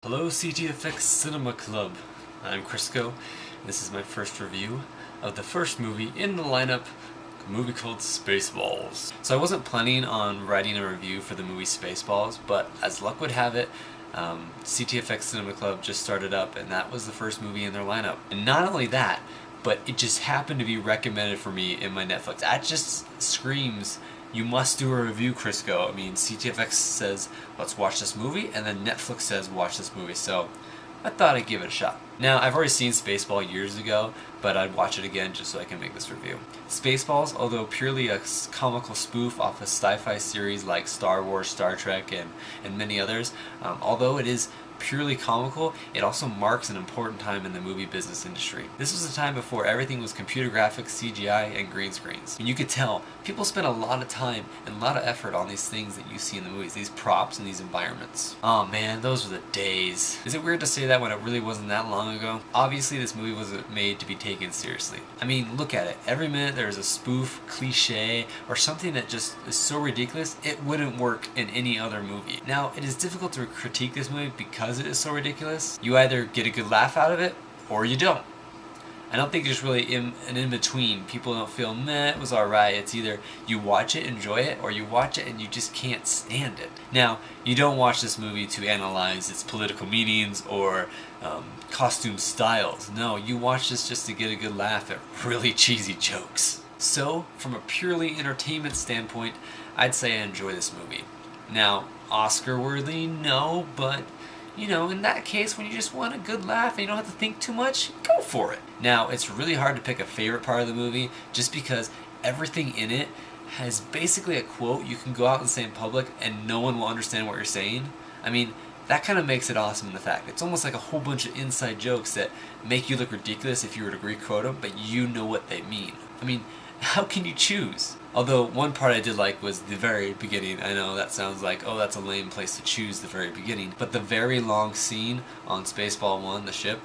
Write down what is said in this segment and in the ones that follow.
Hello CTFxCinema Club, I'm Crisco. This is my first review of the first movie in the lineup, a movie called Spaceballs. So I wasn't planning on writing a review for the movie Spaceballs, but as luck would have it, CTFxCinema Club just started up and that was the first movie in their lineup. And not only that, but it just happened to be recommended for me in my Netflix. That just screams, you must do a review, Crisco. I mean, CTFX says, let's watch this movie, and then Netflix says, watch this movie. So I thought I'd give it a shot. Now, I've already seen Spaceball years ago, but I'd watch it again just so I can make this review. Spaceballs, although purely a comical spoof off a sci-fi series like Star Wars, Star Trek, and many others, although it is purely comical, it also marks an important time in the movie business industry. This was a time before everything was computer graphics, CGI, and green screens. And you could tell, people spent a lot of time and a lot of effort on these things that you see in the movies, these props and these environments. Oh man, those were the days. Is it weird to say that when it really wasn't that long ago? Obviously this movie wasn't made to be taken seriously. I mean, look at it. Every minute there's a spoof, cliche, or something that just is so ridiculous, it wouldn't work in any other movie. Now, it is difficult to critique this movie because it is so ridiculous. You either get a good laugh out of it, or you don't. I don't think there's really an in-between. People don't feel, meh, it was alright. It's either you watch it, enjoy it, or you watch it and you just can't stand it. Now, you don't watch this movie to analyze its political meanings or costume styles. No, you watch this just to get a good laugh at really cheesy jokes. So, from a purely entertainment standpoint, I'd say I enjoy this movie. Now, Oscar-worthy, no, but you know, in that case, when you just want a good laugh and you don't have to think too much, go for it. Now, it's really hard to pick a favorite part of the movie just because everything in it has basically a quote you can go out and say in public and no one will understand what you're saying. I mean, that kind of makes it awesome in the fact. It's almost like a whole bunch of inside jokes that make you look ridiculous if you were to re-quote them, but you know what they mean. I mean, how can you choose? Although one part I did like was the very beginning. I know that sounds like, oh, that's a lame place to choose the very beginning. But the very long scene on Spaceball 1, the ship,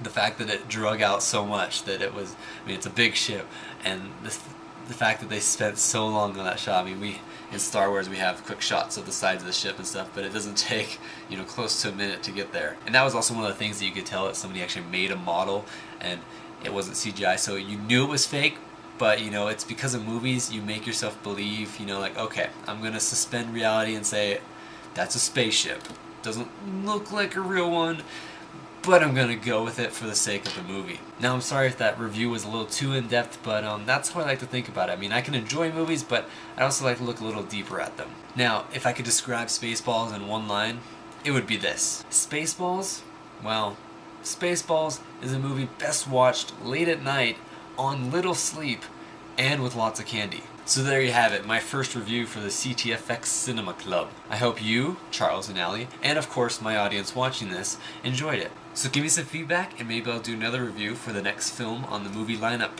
the fact that it drug out so much that it was, I mean, it's a big ship, and the fact that they spent so long on that shot. I mean, in Star Wars we have quick shots of the sides of the ship and stuff, but it doesn't take, you know, close to a minute to get there. And that was also one of the things that you could tell that somebody actually made a model and it wasn't CGI, so you knew it was fake. But, you know, it's because of movies, you make yourself believe, you know, like, okay, I'm going to suspend reality and say, that's a spaceship. Doesn't look like a real one, but I'm going to go with it for the sake of the movie. Now, I'm sorry if that review was a little too in-depth, but that's how I like to think about it. I mean, I can enjoy movies, but I also like to look a little deeper at them. Now, if I could describe Spaceballs in one line, it would be this. Spaceballs? Well, Spaceballs is a movie best watched late at night on little sleep and with lots of candy. So there you have it, my first review for the CTFxCinema Club. I hope you, Charles and Allie, and of course my audience watching this, enjoyed it. So give me some feedback and maybe I'll do another review for the next film on the movie lineup.